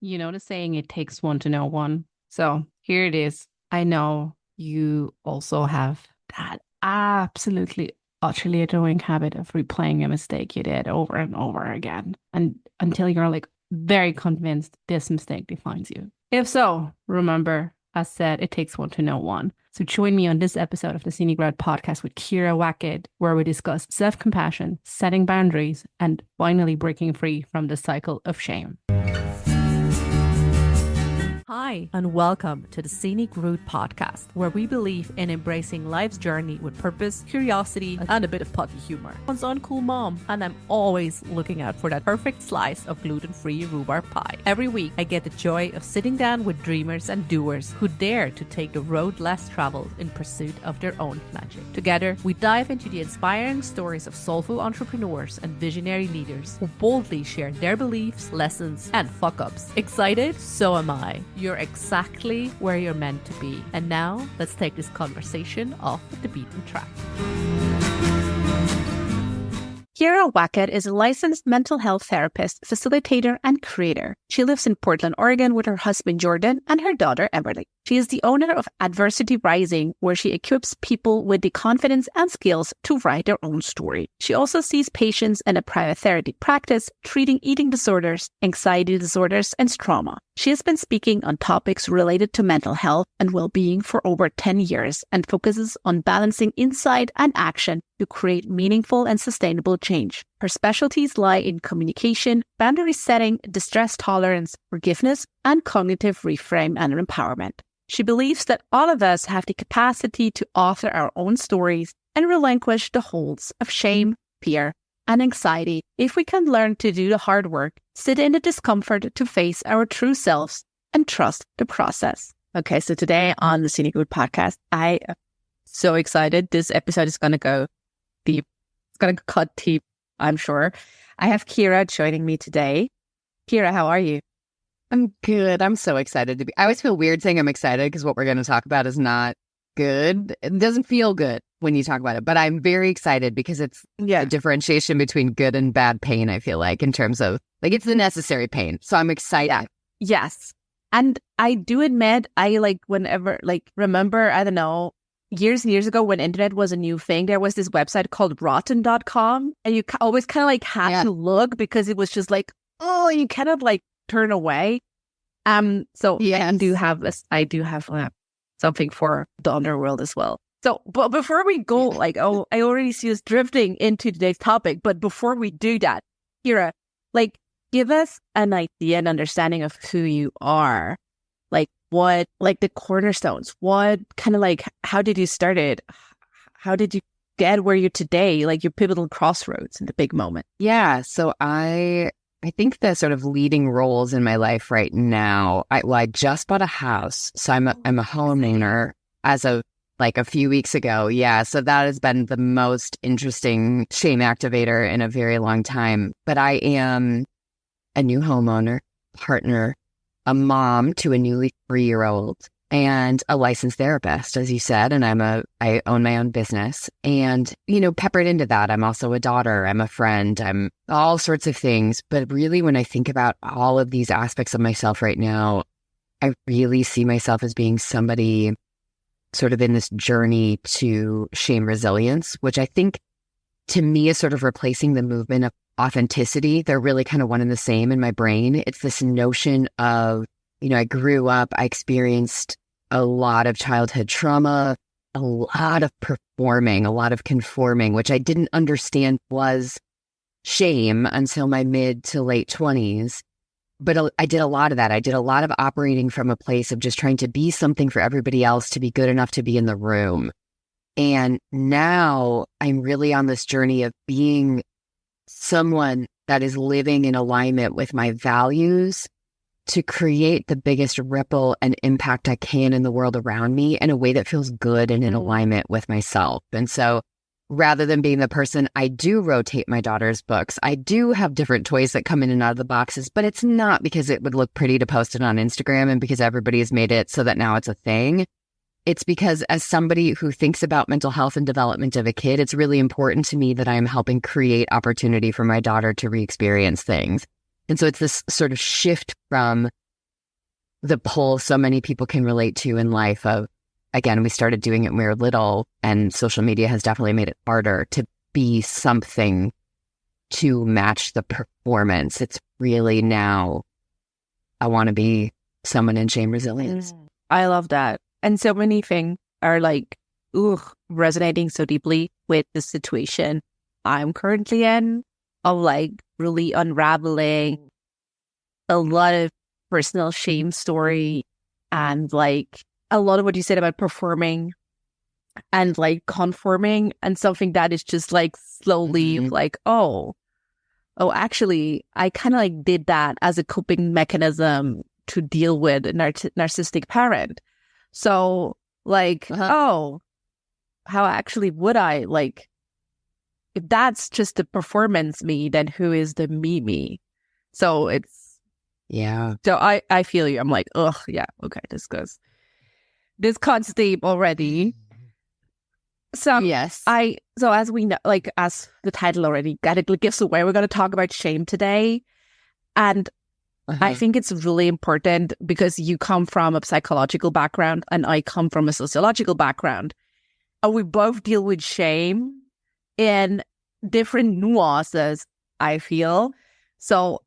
You know the saying, it takes one to know one. So here it is. I know you also have that absolutely, utterly annoying habit of replaying a mistake you did over and over again, and until you're like very convinced this mistake defines you. If so, remember, as said, it takes one to know one. So join me on this episode of the Scenic Route podcast with Kyira Wackett, where we discuss self-compassion, setting boundaries, and finally breaking free from the cycle of shame. Hi, and welcome to the Scenic Route podcast, where we believe in embracing life's journey with purpose, curiosity, and a bit of potty humor. I'm an uncool mom, and I'm always looking out for that perfect slice of gluten-free rhubarb pie. Every week, I get the joy of sitting down with dreamers and doers who dare to take the road less traveled in pursuit of their own magic. Together, we dive into the inspiring stories of soulful entrepreneurs and visionary leaders who boldly share their beliefs, lessons, and fuck-ups. Excited? So am I. You're exactly where you're meant to be. And now, let's take this conversation off the beaten track. Kyira Wackett is a licensed mental health therapist, facilitator, and creator. She lives in Portland, Oregon with her husband Jordan and her daughter Everly. She is the owner of Adversity Rising, where she equips people with the confidence and skills to write their own story. She also sees patients in a private therapy practice, treating eating disorders, anxiety disorders, and trauma. She has been speaking on topics related to mental health and well-being for over 10 years and focuses on balancing insight and action to create meaningful and sustainable change. Her specialties lie in communication, boundary setting, distress tolerance, forgiveness, and cognitive reframe and empowerment. She believes that all of us have the capacity to author our own stories and relinquish the holds of shame, fear, and anxiety if we can learn to do the hard work, sit in the discomfort to face our true selves, and trust the process. Okay, so today on the Scenic Route podcast, I am so excited. This episode is going to go deep. It's going to cut deep, I'm sure. I have Kyira joining me today. Kyira, how are you? I'm good. I'm so excited to be. I always feel weird saying I'm excited because what we're going to talk about is not good. It doesn't feel good when you talk about it, but I'm very excited because it's a differentiation between good and bad pain, I feel like, in terms of like it's the necessary pain. So I'm excited. Yeah. Yes. And I do admit, I remember, I don't know, years and years ago when internet was a new thing, there was this website called rotten.com, and you always kind of like had to look because it was just like, oh, you kind of like turn away. So yes. I do have something for the underworld as well. So, but before we go, I already see us drifting into today's topic. But before we do that, Kyira, give us an idea and understanding of who you are. What, the cornerstones, what kind of how did you start it? How did you get where you're today? Your pivotal crossroads in the big moment. Yeah. So I think the sort of leading roles in my life right now, I just bought a house. So I'm a homeowner as of a few weeks ago. Yeah. So that has been the most interesting shame activator in a very long time. But I am a new homeowner, partner, a mom to a newly 3-year-old, and a licensed therapist, as you said. And I own my own business. And, peppered into that, I'm also a daughter, I'm a friend, I'm all sorts of things. But really, when I think about all of these aspects of myself right now, I really see myself as being somebody sort of in this journey to shame resilience, which I think to me is sort of replacing the movement of authenticity. They're really kind of one and the same in my brain. It's this notion of, I grew up, I experienced a lot of childhood trauma, a lot of performing, a lot of conforming, which I didn't understand was shame until my mid to late 20s. But I did a lot of that. I did a lot of operating from a place of just trying to be something for everybody else, to be good enough to be in the room. And now I'm really on this journey of being someone that is living in alignment with my values to create the biggest ripple and impact I can in the world around me in a way that feels good and in alignment with myself. And so rather than being the person, I do rotate my daughter's books. I do have different toys that come in and out of the boxes, but it's not because it would look pretty to post it on Instagram and because everybody has made it so that now it's a thing. It's because as somebody who thinks about mental health and development of a kid, it's really important to me that I'm helping create opportunity for my daughter to re-experience things. And so it's this sort of shift from the pull so many people can relate to in life of, again, we started doing it when we were little, and social media has definitely made it harder to be something to match the performance. It's really now, I want to be someone in shame resilience. I love that. And so many things are like, resonating so deeply with the situation I'm currently in, of like really unraveling a lot of personal shame story, and like a lot of what you said about performing and like conforming, and something that is just like slowly like, oh, actually, I kind of like did that as a coping mechanism to deal with a narcissistic parent. So like, how actually would I, like, if that's just the performance me, then who is the me? So it's, so I feel you. I'm like, okay, this can't stay already. So yes. So as we know, like, as the title already gives away, we're going to talk about shame today. And I think it's really important because you come from a psychological background and I come from a sociological background. And we both deal with shame in different nuances, I feel. So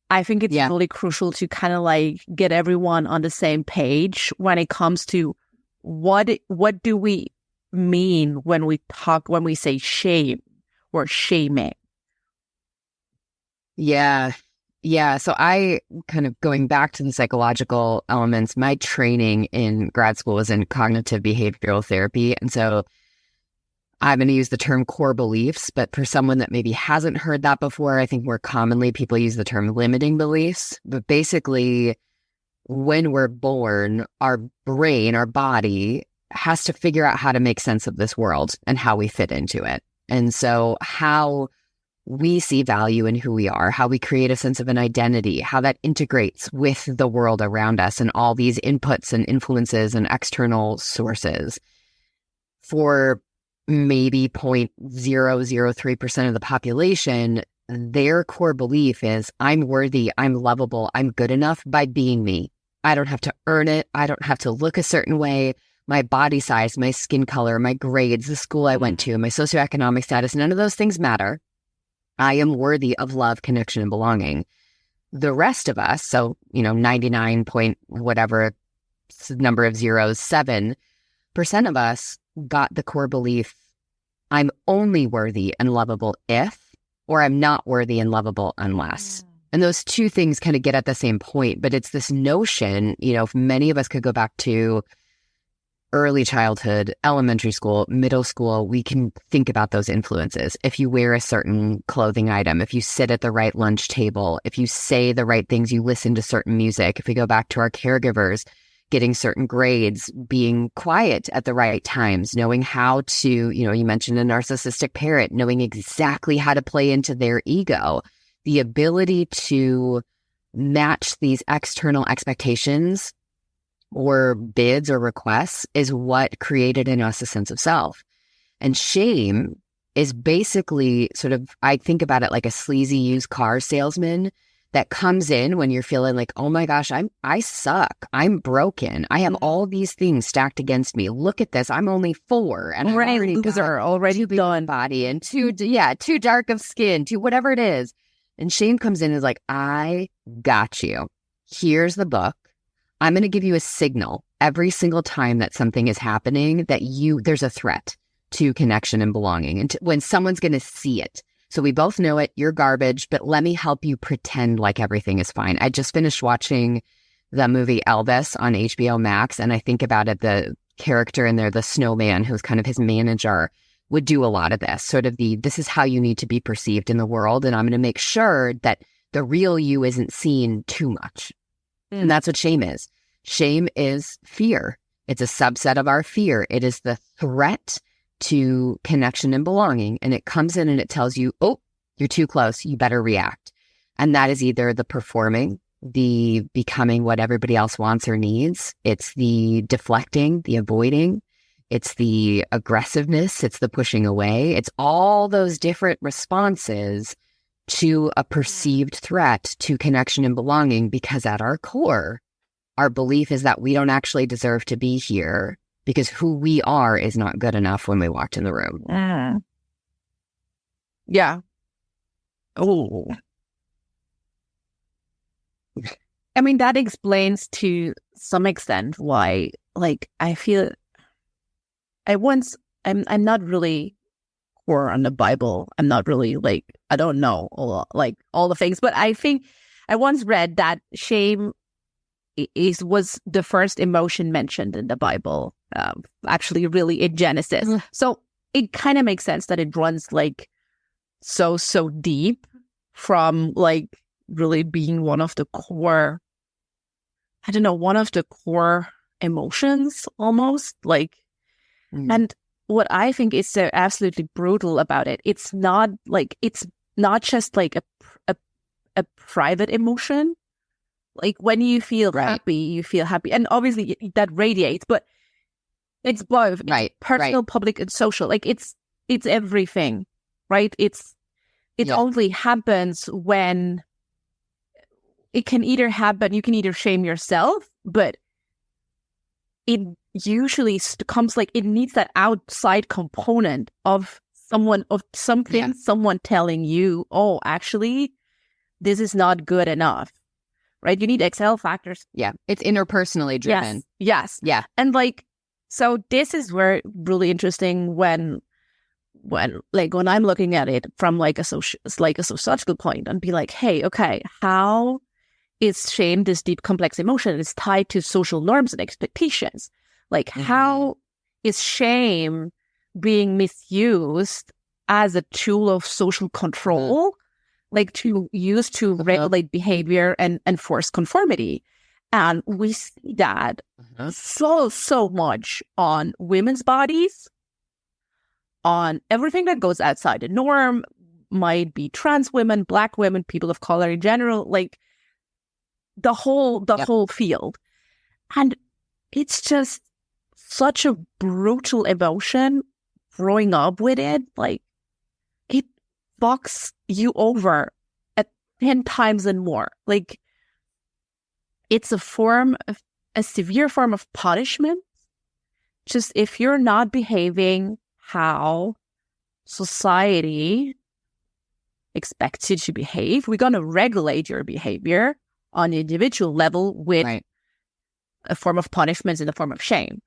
I think it's really crucial to kind of like get everyone on the same page when it comes to what do we mean when we say shame or shaming. Yeah. So I kind of, going back to the psychological elements, my training in grad school was in cognitive behavioral therapy. And so I'm going to use the term core beliefs, but for someone that maybe hasn't heard that before, I think more commonly people use the term limiting beliefs. But basically, when we're born, our brain, our body has to figure out how to make sense of this world and how we fit into it. And so how we see value in who we are, how we create a sense of an identity, how that integrates with the world around us and all these inputs and influences and external sources. For maybe 0.003% of the population, their core belief is, I'm worthy, I'm lovable, I'm good enough by being me. I don't have to earn it. I don't have to look a certain way. My body size, my skin color, my grades, the school I went to, my socioeconomic status, none of those things matter. I am worthy of love, connection, and belonging. The rest of us, so, 99 point whatever number of zeros, 7% of us got the core belief, I'm only worthy and lovable if, or I'm not worthy and lovable unless. And those two things kind of get at the same point, but it's this notion, if many of us could go back to early childhood, elementary school, middle school, we can think about those influences. If you wear a certain clothing item, if you sit at the right lunch table, if you say the right things, you listen to certain music. If we go back to our caregivers, getting certain grades, being quiet at the right times, knowing how to, you mentioned a narcissistic parent, knowing exactly how to play into their ego, the ability to match these external expectations or bids or requests is what created in us a sense of self. And shame is basically sort of, I think about it like a sleazy used car salesman that comes in when you're feeling like, oh my gosh, I suck. I'm broken. I have all these things stacked against me. Look at this. I'm only 4 and I'm already done body and too dark of skin, too whatever it is. And shame comes in and is like, I got you. Here's the book. I'm going to give you a signal every single time that something is happening, that there's a threat to connection and belonging. And when someone's going to see it. So we both know it, you're garbage, but let me help you pretend like everything is fine. I just finished watching the movie Elvis on HBO Max, and I think about it, the character in there, the snowman, who's kind of his manager, would do a lot of this, sort of this is how you need to be perceived in the world, and I'm going to make sure that the real you isn't seen too much. And that's what shame is. Shame is fear. It's a subset of our fear. It is the threat to connection and belonging. And it comes in and it tells you, oh, you're too close. You better react. And that is either the performing, the becoming what everybody else wants or needs. It's the deflecting, the avoiding. It's the aggressiveness. It's the pushing away. It's all those different responses to a perceived threat to connection and belonging, because at our core, our belief is that we don't actually deserve to be here because who we are is not good enough when we walked in the room. Yeah. Oh. I mean, that explains to some extent why, like, I feel I'm not really core on the Bible. I'm not really like, I don't know all the things, but I think I once read that shame was the first emotion mentioned in the Bible, actually really in Genesis. So it kind of makes sense that it runs like so deep from like really being one of the core, I don't know, one of the core emotions almost like. And what I think is so absolutely brutal about it, it's not just like a private emotion. Like when you feel happy, you feel happy. And obviously that radiates, but it's both. It's personal, public, and social. Like it's everything, right? It only happens when it can either happen, you can either shame yourself, but it usually comes like it needs that outside component of someone telling you, oh, actually, this is not good enough, right? You need external factors. Yeah, it's interpersonally driven. Yes. Yeah. And like, so this is where really interesting when I'm looking at it from like a sociological point and be like, hey, okay, how is shame, this deep complex emotion, is tied to social norms and expectations? Like, how is shame being misused as a tool of social control, like to use to regulate behavior and enforce conformity? And we see that so much on women's bodies, on everything that goes outside the norm, might be trans women, Black women, people of color in general, like the whole field. And it's just such a brutal emotion growing up with it. Like it fucks you over at 10 times and more. Like it's a severe form of punishment. Just if you're not behaving how society expects you to behave, we're going to regulate your behavior on the individual level with a form of punishment in the form of shame.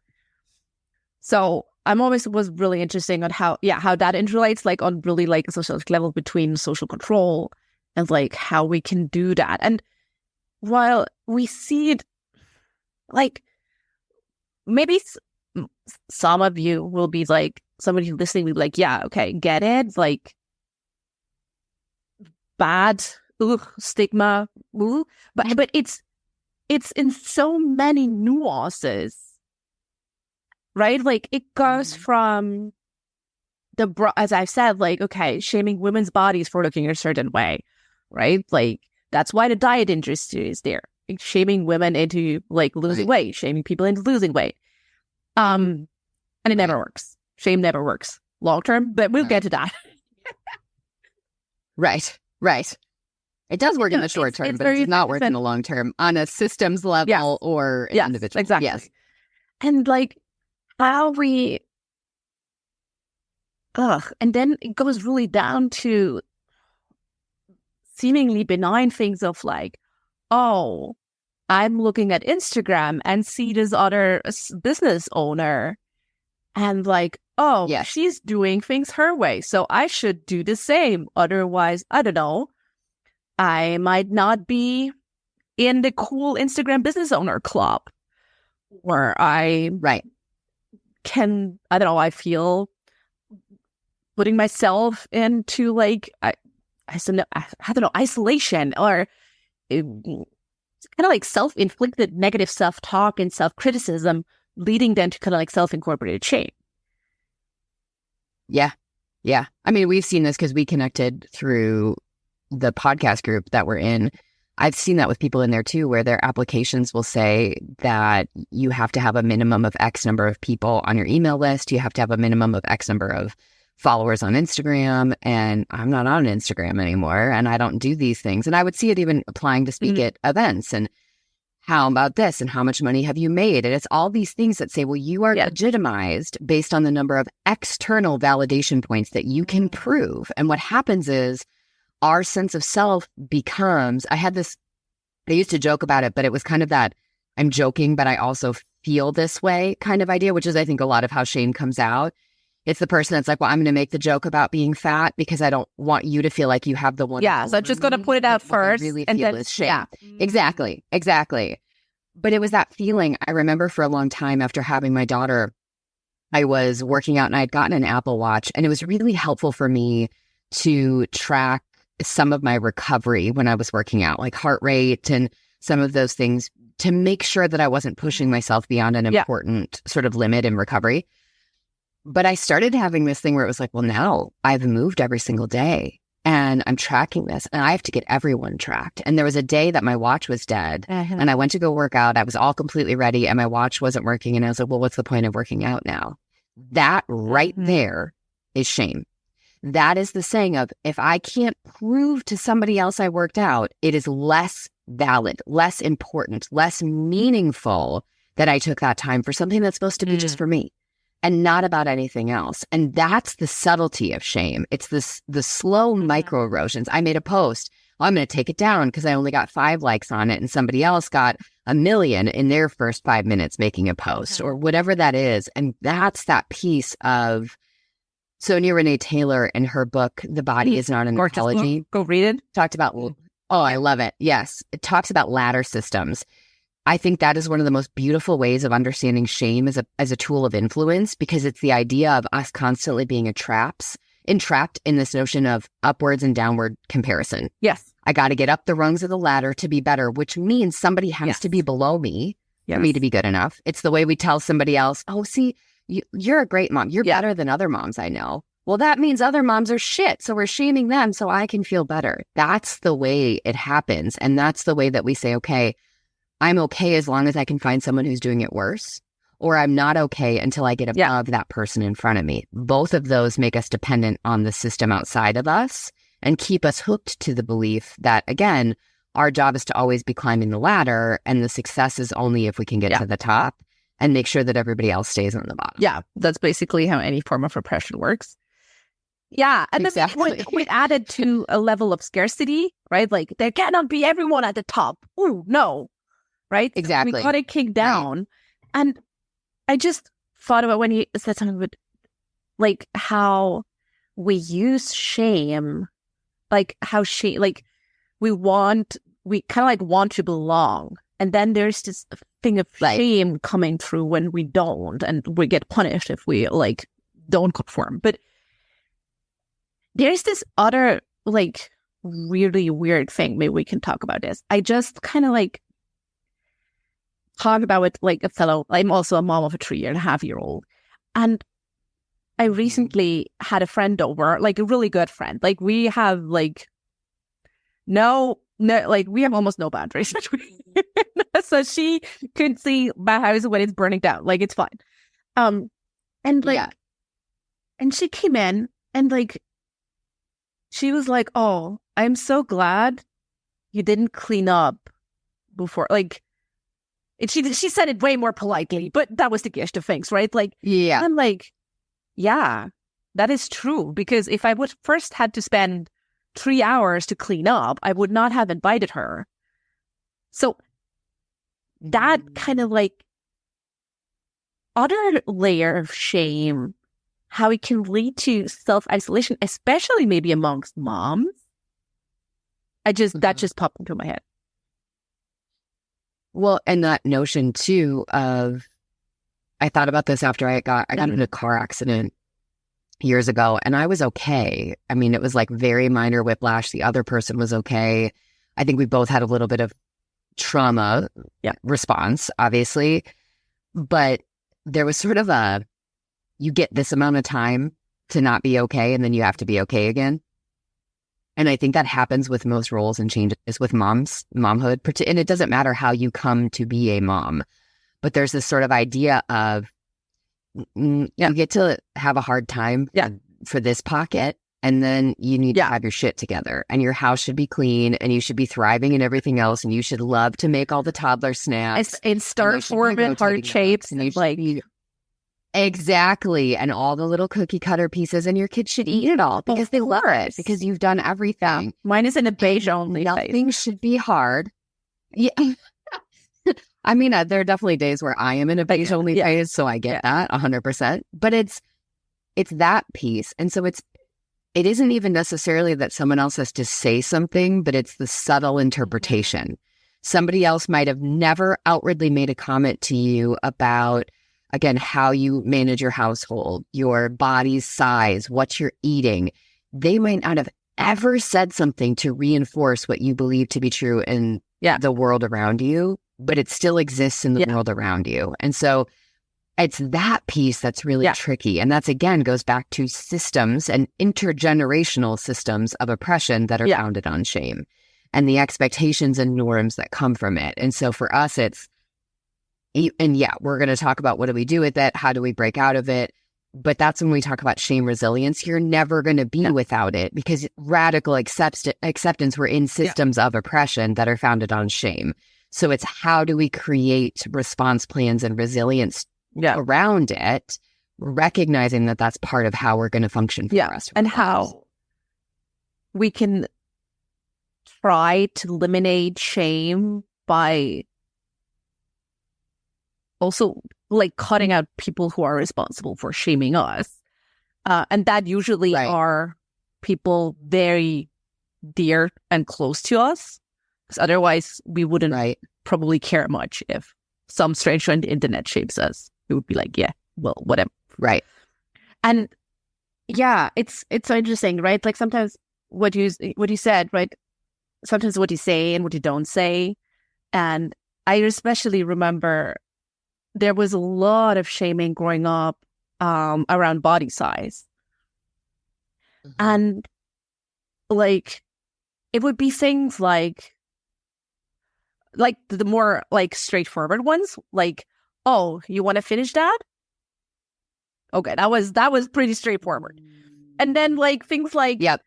So I'm always was really interesting on how that interrelates like on really like a social level between social control and like how we can do that. And while we see it, like maybe some of you will be like, somebody listening will be like, yeah, okay, get it, like bad stigma, but it's in so many nuances, right? Like it goes from as I've said, like, okay, shaming women's bodies for looking a certain way, right? Like that's why the diet industry is there, like, shaming women into like losing weight, shaming people into losing weight, and it never works. Shame never works long term, but we'll get to that. Right. It does work in the short term, but it's not work in the long term on a systems level or individual. Exactly. Yes. And like how we, and then it goes really down to seemingly benign things of like, oh, I'm looking at Instagram and see this other business owner and like, oh, she's doing things her way, so I should do the same. Otherwise, I don't know, I might not be in the cool Instagram business owner club where I can, I don't know, I feel putting myself into like, I don't know, isolation or kind of like self-inflicted negative self-talk and self-criticism, leading then to kind of like self-incorporated shame. Yeah. I mean, we've seen this because we connected through the podcast group that we're in. I've seen that with people in there too, where their applications will say that you have to have a minimum of X number of people on your email list. You have to have a minimum of X number of followers on Instagram. And I'm not on Instagram anymore. And I don't do these things. And I would see it even applying to speak at events. And how about this? And how much money have you made? And it's all these things that say, well, you are legitimized based on the number of external validation points that you can prove. And what happens is our sense of self becomes, I used to joke about it, but it was kind of that I'm joking, but I also feel this way kind of idea, which is, I think, a lot of how shame comes out. It's the person that's like, well, I'm going to make the joke about being fat because I don't want you to feel like you have the one. Yeah. So I'm just going to put it out first. Really and feel then, is shame. yeah. Exactly. But it was that feeling. I remember for a long time after having my daughter, I was working out and I had gotten an Apple Watch, and it was really helpful for me to track some of my recovery when I was working out, like heart rate and some of those things, to make sure that I wasn't pushing myself beyond an important sort of limit in recovery. But I started having this thing where it was like, well, now I've moved every single day and I'm tracking this and I have to get everyone tracked. And there was a day that my watch was dead and I went to go work out. I was all completely ready and my watch wasn't working. And I was like, well, what's the point of working out now? That right there is shame. That is the saying of, if I can't prove to somebody else I worked out, it is less valid, less important, less meaningful that I took that time for something that's supposed to be just for me and not about anything else. And that's the subtlety of shame. It's the slow micro erosions. I made a post. Well, I'm going to take it down because I only got 5 likes on it and somebody else got 1 million in their first 5 minutes making a post or whatever that is. And that's that piece of Sonia Renee Taylor in her book, The Body is Not an Apology. Go read it. Talked about, I love it. Yes. It talks about ladder systems. I think that is one of the most beautiful ways of understanding shame as a tool of influence, because it's the idea of us constantly being entrapped in this notion of upwards and downward comparison. Yes. I got to get up the rungs of the ladder to be better, which means somebody has to be below me for me to be good enough. It's the way we tell somebody else, oh, see, you're a great mom. You're better than other moms I know. Well, that means other moms are shit. So we're shaming them so I can feel better. That's the way it happens. And that's the way that we say, okay, I'm okay as long as I can find someone who's doing it worse, or I'm not okay until I get above that person in front of me. Both of those make us dependent on the system outside of us and keep us hooked to the belief that, again, our job is to always be climbing the ladder, and the success is only if we can get to the top and make sure that everybody else stays on the bottom. Yeah, that's basically how any form of repression works. Yeah, and then we added to a level of scarcity, right? Like, there cannot be everyone at the top. Ooh, no. Right? Exactly. We got it kicked down. Right. And I just thought about when you said something about, like, how we use shame, like how shame, like we kind of like want to belong. And then there's this thing of shame coming through when we don't, and we get punished if we like don't conform. But there's this other like really weird thing. Maybe we can talk about this. I just kind of like talk about it like a fellow. I'm also a mom of a 3.5-year-old, and I recently had a friend over, like a really good friend. Like we have like no, like we have almost no boundaries between. So she could see my house when it's burning down. Like it's fine. And like, and she came in and like, she was like, "Oh, I'm so glad you didn't clean up before." Like, and she said it way more politely, but that was the gist of things, right? Like, I'm like, yeah, that is true. Because if I would first had to spend 3 hours to clean up, I would not have invited her. So that kind of like other layer of shame, how it can lead to self-isolation, especially maybe amongst moms. That just popped into my head. Well, and that notion too of, I thought about this after I got in a car accident years ago, and I was okay. I mean, it was like very minor whiplash. The other person was okay. I think we both had a little bit of trauma response, obviously, but there was sort of you get this amount of time to not be okay, and then you have to be okay again. And I think that happens with most roles and changes with momhood. And it doesn't matter how you come to be a mom, but there's this sort of idea of you get to have a hard time for this pocket, And then you need to have your shit together, and your house should be clean, and you should be thriving and everything else. And you should love to make all the toddler snacks. It's start form and heart shapes. And you like, exactly. And all the little cookie cutter pieces, and your kids should eat it all because they love it, because you've done everything. Mine is in a beige only. Nothing should be hard. Yeah. I mean, there are definitely days where I am in a beige only phase, so I get that 100%. But it's that piece. And so it isn't even necessarily that someone else has to say something, but it's the subtle interpretation. Somebody else might have never outwardly made a comment to you about, again, how you manage your household, your body's size, what you're eating. They might not have ever said something to reinforce what you believe to be true in the world around you, but it still exists in the world around you. And so it's that piece that's really tricky. And that's, again, goes back to systems and intergenerational systems of oppression that are founded on shame and the expectations and norms that come from it. And so for us, we're going to talk about what do we do with it? How do we break out of it? But that's when we talk about shame resilience. You're never going to be without it, because radical acceptance, we're in systems of oppression that are founded on shame. So it's how do we create response plans and resilience around it, recognizing that that's part of how we're going to function for the rest of our lives. How we can try to eliminate shame by also like cutting out people who are responsible for shaming us. And that usually are people very dear and close to us, because otherwise we wouldn't probably care much if some stranger on the internet shames us. It would be like, yeah, well, whatever. Right. And yeah, it's so interesting, right? Like sometimes what you said, right? Sometimes what you say and what you don't say. And I especially remember there was a lot of shaming growing up around body size. Mm-hmm. And like, it would be things like the more like straightforward ones, like, oh, you want to finish that? Okay, that was pretty straightforward. And then like things like, I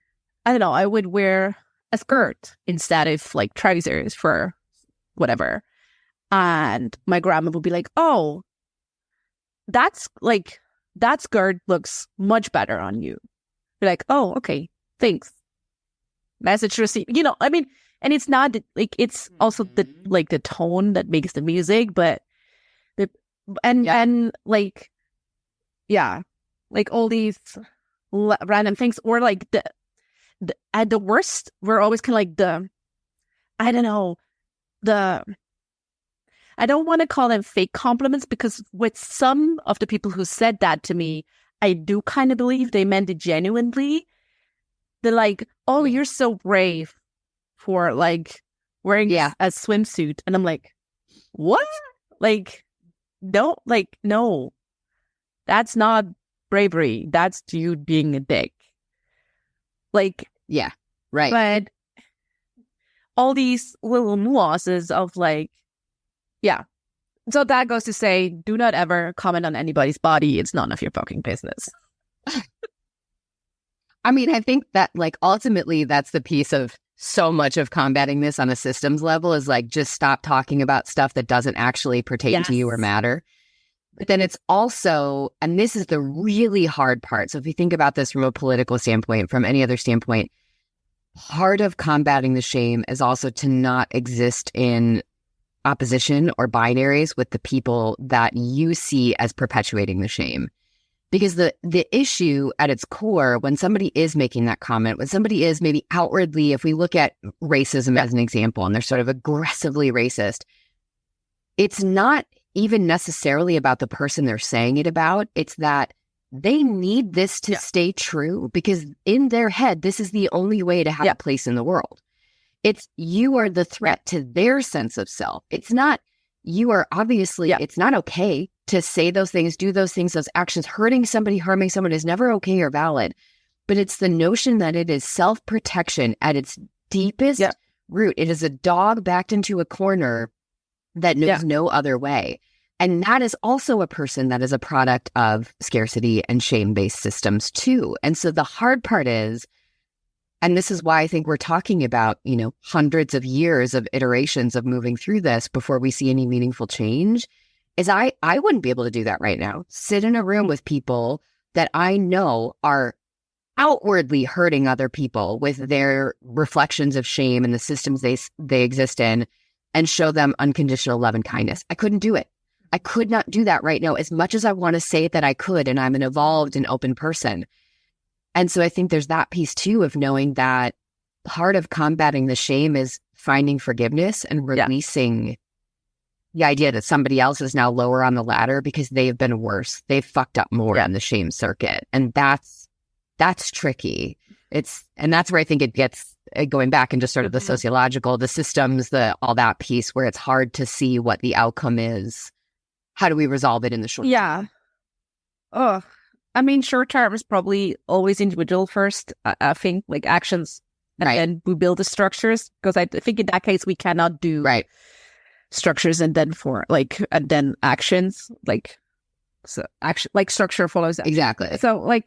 don't know, I would wear a skirt instead of like trousers for whatever. And my grandma would be like, oh, that skirt looks much better on you. You're like, oh, okay, thanks. Message received. You know, I mean, and it's not like, it's also the like the tone that makes the music, but and like, like all these random things, or like the at the worst, we're always kind of like I don't want to call them fake compliments, because with some of the people who said that to me, I do kind of believe they meant it genuinely. They're like, oh, you're so brave for like wearing a swimsuit. And I'm like, what? No, that's not bravery. That's you being a dick. Like, yeah, right. But all these little nuances of like, so that goes to say, do not ever comment on anybody's body. It's none of your fucking business. I mean, I think that like ultimately that's the piece of so much of combating this on a systems level, is like, just stop talking about stuff that doesn't actually pertain to you or matter. But then it's also, and this is the really hard part. So if you think about this from a political standpoint, from any other standpoint, part of combating the shame is also to not exist in opposition or binaries with the people that you see as perpetuating the shame. Because the issue at its core, when somebody is making that comment, when somebody is maybe outwardly, if we look at racism as an example, and they're sort of aggressively racist, it's not even necessarily about the person they're saying it about. It's that they need this to stay true, because in their head, this is the only way to have a place in the world. It's you are the threat to their sense of self. It's not, you are obviously, it's not okay to say those things, do those things, those actions. Hurting somebody, harming someone is never okay or valid. But it's the notion that it is self-protection at its deepest root. It is a dog backed into a corner that knows no other way. And that is also a person that is a product of scarcity and shame-based systems too. And so the hard part is, and this is why I think we're talking about, hundreds of years of iterations of moving through this before we see any meaningful change, is I wouldn't be able to do that right now. Sit in a room with people that I know are outwardly hurting other people with their reflections of shame and the systems they exist in, and show them unconditional love and kindness. I couldn't do it. I could not do that right now, as much as I want to say that I could, and I'm an evolved and open person. And so I think there's that piece too of knowing that part of combating the shame is finding forgiveness and releasing the idea that somebody else is now lower on the ladder because they've been worse. They've fucked up more on the shame circuit. And that's tricky. And that's where I think it gets going back into sort of the sociological, the systems, all that piece where it's hard to see what the outcome is. How do we resolve it in the short term? Yeah. Oh, I mean, short term is probably always individual first. I think like actions, and then we build the structures, because I think in that case we cannot do structures and then actions, so action, like structure follows action. Exactly. So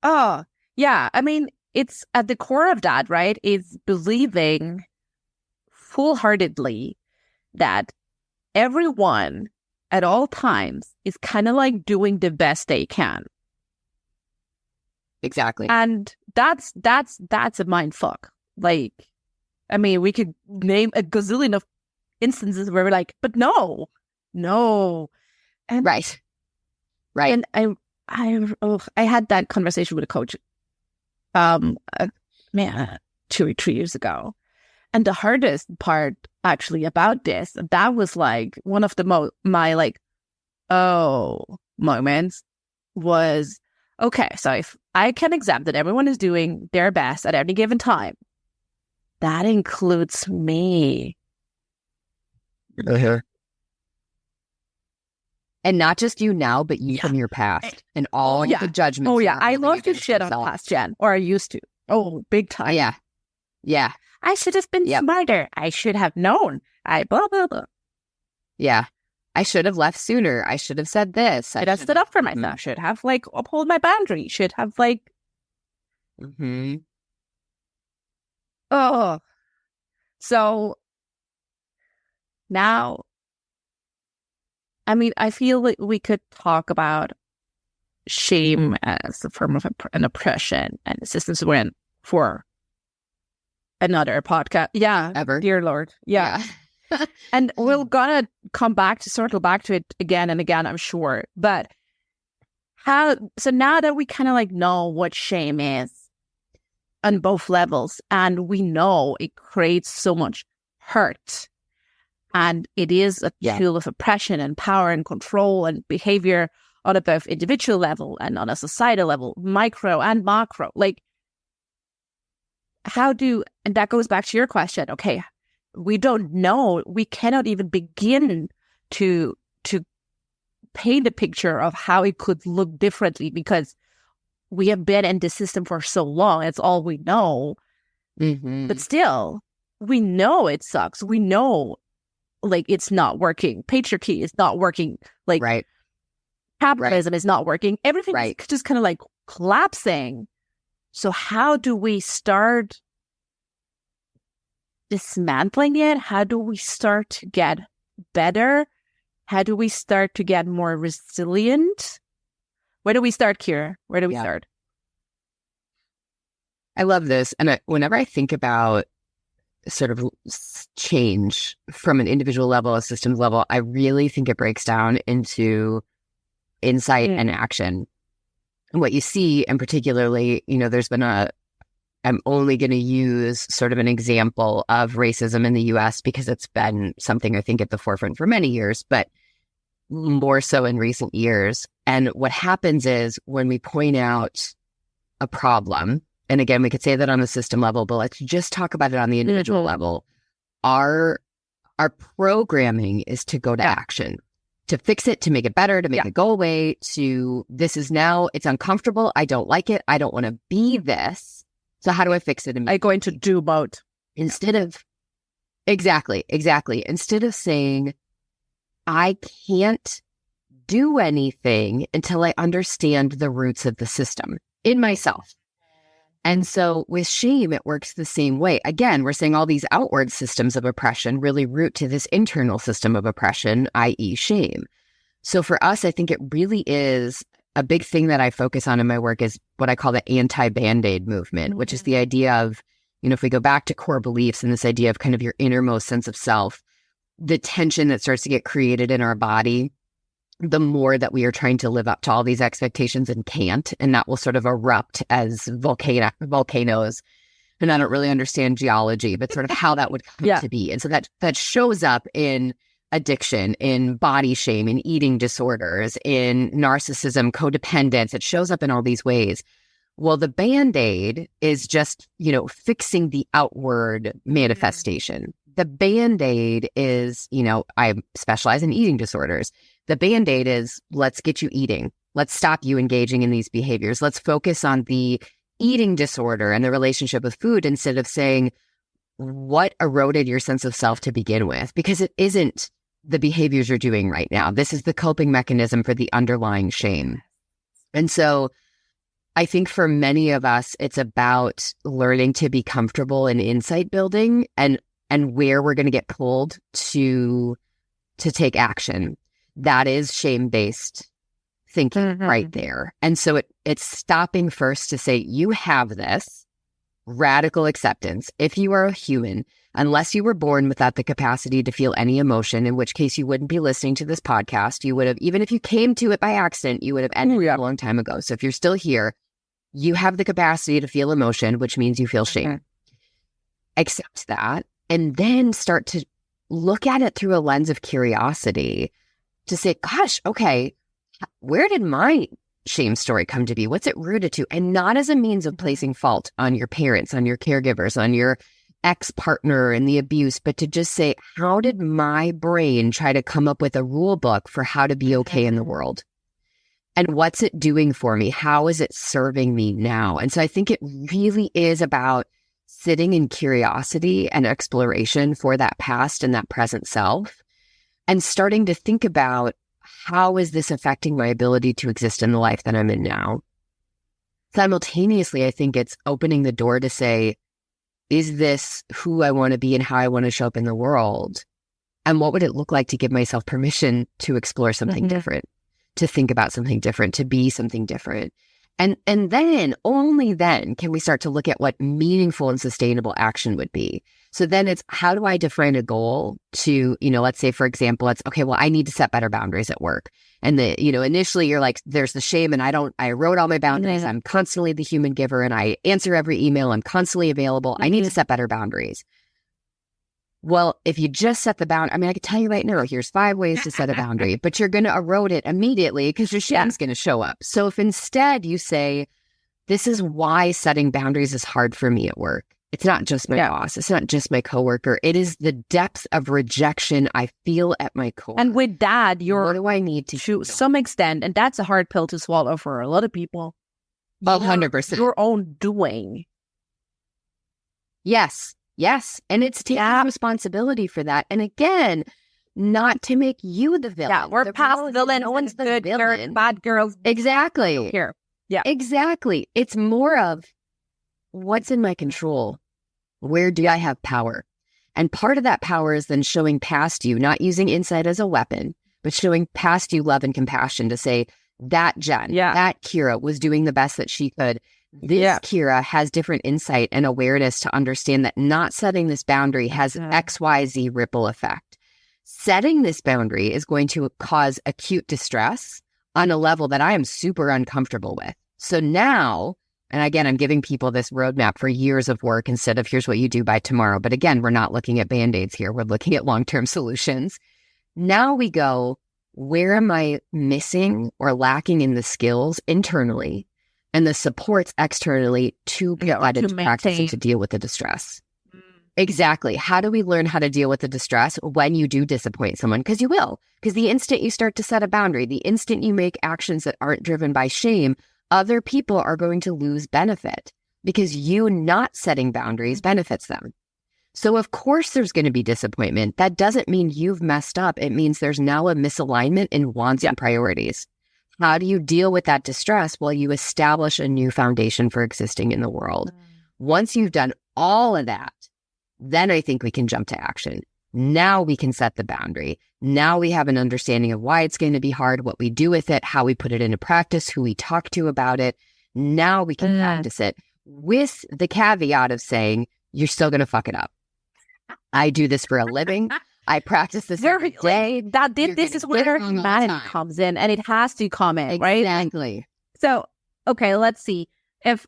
I mean, it's at the core of that, right? Is believing full-heartedly that everyone at all times is kind of like doing the best they can. Exactly. And that's a mind fuck. Like, I mean, we could name a gazillion of instances where we're like, but no. And, right. And I had that conversation with a coach, 2 or 3 years ago. And the hardest part actually about this, that was like one of the my moments was, okay, so if I can accept that everyone is doing their best at any given time, that includes me. And not just you now, but you from your past and all the judgments. Oh yeah, I love to shit on past Jen, or I used to. Oh, big time. Yeah. I should have been smarter. I should have known. I blah, blah, blah. Yeah. I should have left sooner. I should have said this. I should have stood up for myself. Should have uphold my boundary. Should have Oh. So now, I mean, I feel like we could talk about shame as a form of an oppression and systems win for another podcast. Yeah. Ever. Dear Lord. Yeah. And we're gonna circle back to it again and again, I'm sure. But so now that we kind of know what shame is on both levels, and we know it creates so much hurt, and it is a tool of oppression and power and control and behavior on a both individual level and on a societal level, micro and macro. And that goes back to your question. Okay, we don't know. We cannot even begin to paint a picture of how it could look differently, because we have been in this system for so long. It's all we know. Mm-hmm. But still, we know it sucks. We know, it's not working. Patriarchy is not working. Capitalism is not working. Everything is just kind of collapsing. So how do we start dismantling it? How do we start to get better? How do we start to get more resilient? Where do we start, Kyira? Where do we start? I love this. And whenever I think about sort of change from an individual level, a systems level, I really think it breaks down into insight and action. And what you see, and particularly, there's been I'm only going to use sort of an example of racism in the US because it's been something I think at the forefront for many years, but more so in recent years. And what happens is when we point out a problem, and again, we could say that on the system level, but let's just talk about it on the individual level. Our programming is to go to action, to fix it, to make it better, to make it go away, it's uncomfortable. I don't like it. I don't want to be this. So how do I fix it? I go into do mode. Exactly. Instead of saying, I can't do anything until I understand the roots of the system in myself. And so with shame, it works the same way. Again, we're saying all these outward systems of oppression really root to this internal system of oppression, i.e. shame. So for us, I think it really is a big thing that I focus on in my work is what I call the anti-Band-Aid movement, which is the idea of, if we go back to core beliefs and this idea of kind of your innermost sense of self, the tension that starts to get created in our body, the more that we are trying to live up to all these expectations and can't, and that will sort of erupt as volcanoes. And I don't really understand geology, but sort of how that would come to be. And so that shows up in addiction, in body shame, in eating disorders, in narcissism, codependence. It shows up in all these ways. Well, the Band-Aid is just, fixing the outward manifestation. The Band-Aid is, I specialize in eating disorders. The Band-Aid is, let's get you eating. Let's stop you engaging in these behaviors. Let's focus on the eating disorder and the relationship with food instead of saying, what eroded your sense of self to begin with? Because it isn't the behaviors you're doing right now. This is the coping mechanism for the underlying shame. And so I think for many of us, it's about learning to be comfortable in insight building and where we're going to get pulled to take action. That is shame-based thinking right there. And so it's stopping first to say, you have this radical acceptance. If you are a human, unless you were born without the capacity to feel any emotion, in which case you wouldn't be listening to this podcast. You would have, even if you came to it by accident, you would have ended a long time ago. So if you're still here, you have the capacity to feel emotion, which means you feel shame. Accept that, and then start to look at it through a lens of curiosity to say, gosh, okay, where did my shame story come to be? What's it rooted to? And not as a means of placing fault on your parents, on your caregivers, on your ex-partner and the abuse, but to just say, how did my brain try to come up with a rule book for how to be okay in the world? And what's it doing for me? How is it serving me now? And so I think it really is about sitting in curiosity and exploration for that past and that present self, and starting to think about, how is this affecting my ability to exist in the life that I'm in now? Simultaneously, I think it's opening the door to say, is this who I want to be and how I want to show up in the world? And what would it look like to give myself permission to explore something different, to think about something different, to be something different? And then, only then, can we start to look at what meaningful and sustainable action would be. So then it's, how do I define a goal to, let's say, for example, it's, okay, well, I need to set better boundaries at work. And initially you're like, there's the shame and I wrote all my boundaries. I'm constantly the human giver and I answer every email. I'm constantly available. I need to set better boundaries. Well, if you just set the boundary, I could tell you right now, here's 5 ways to set a boundary, but you're going to erode it immediately because your shame's going to show up. So if instead you say, this is why setting boundaries is hard for me at work. It's not just my boss. It's not just my coworker. It is the depth of rejection I feel at my core. And with that, what do I need to some extent, and that's a hard pill to swallow for a lot of people. 100%. Your own doing. Yes. And it's taking responsibility for that. And again, not to make you the villain. Yeah, we're past the villain. No one's the good villain. Bad girls. Exactly. Here. Yeah. Exactly. It's more of, what's in my control? Where do I have power? And part of that power is then showing past you, not using insight as a weapon, but showing past you love and compassion to say, that Jen, that Kyira was doing the best that she could. This Kyira has different insight and awareness to understand that not setting this boundary has XYZ ripple effect. Setting this boundary is going to cause acute distress on a level that I am super uncomfortable with. So now, and again, I'm giving people this roadmap for years of work instead of here's what you do by tomorrow. But again, we're not looking at Band-Aids here. We're looking at long-term solutions. Now we go, where am I missing or lacking in the skills internally and the supports externally to be able to practice and to deal with the distress? Exactly. How do we learn how to deal with the distress when you do disappoint someone? Because you will. Because the instant you start to set a boundary, the instant you make actions that aren't driven by shame, other people are going to lose benefit because you not setting boundaries benefits them. So of course there's going to be disappointment. That doesn't mean you've messed up. It means there's now a misalignment in wants and priorities. How do you deal with that distress? Well, you establish a new foundation for existing in the world. Once you've done all of that, then I think we can jump to action. Now we can set the boundary. Now we have an understanding of why it's going to be hard, what we do with it, how we put it into practice, who we talk to about it. Now we can practice it with the caveat of saying, you're still going to fuck it up. I do this for a living. I practice this every day. This is where humanity comes in, and it has to come in, right? Exactly. So, okay, let's see. If